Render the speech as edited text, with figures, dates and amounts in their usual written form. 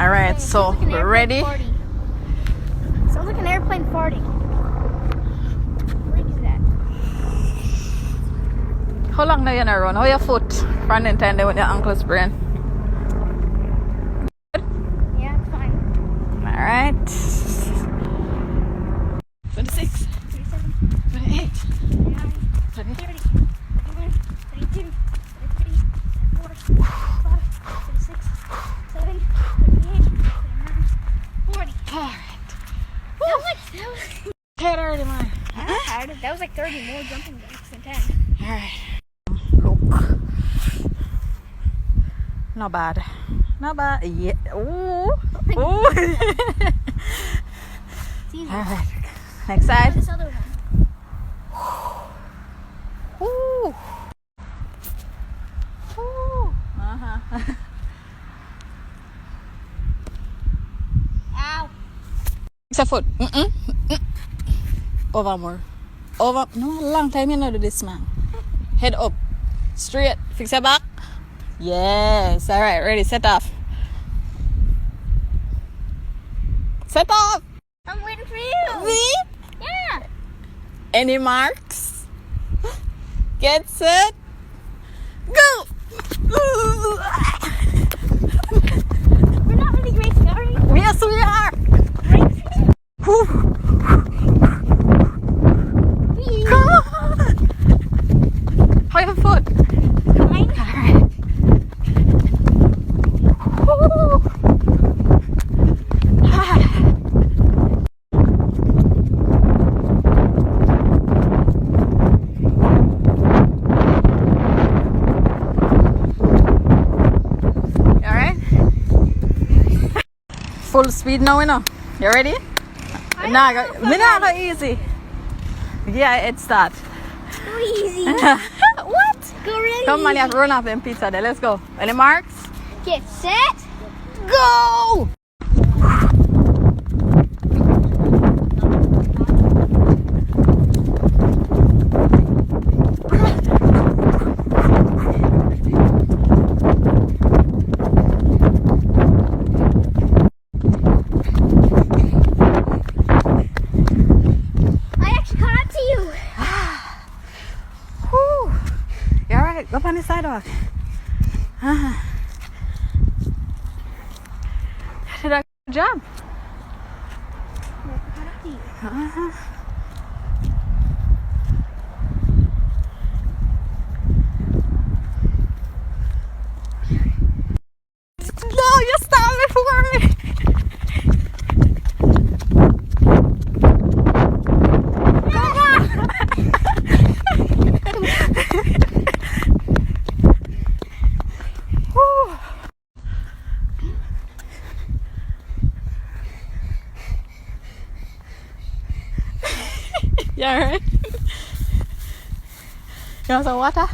All right, so Sounds like we're ready. Sounds like an airplane farting. What is that? How long do you gonna run? How your foot? Front and tender with your ankle sprain. Yeah, it's fine. All right. 26, 37, 28, 39, 30. 30, 31, 32, 33, 34, 35, 36, 37, 38, 39, 40. All right. That was Tired already, man. I'm tired. That was like 30 more jumping jacks than 10. All right. Look. Not bad. Not bad. Yeah. Ooh. Ooh. It's easy. All right. Next side. This other one. Ooh. Ooh. Uh-huh. Ow. Fix your foot. Over more. Over. No, long time you not do this, man. Head up. Straight. Fix your back. Yes. All right. Ready. Set off. Set off. I'm waiting for you. Me? Yeah. Any marks? Get set. Go. We're not really racing, are we? Yes, we are. Racing. Whew. Come on. How your foot? Fine. All right. Woo. Ah. You all right? Full speed now, you know. You ready? Nah, go easy. Yeah, it's start. Go easy. What? Go really Come on, you easy. have to run off them pizza there. Let's go. Any marks? Get set. Go! I actually caught up to you. Whew. You alright? Go on the sidewalk. Did a good job. I caught up to you. No, you stopped before me. Come on. Whew. You alright? You want some water?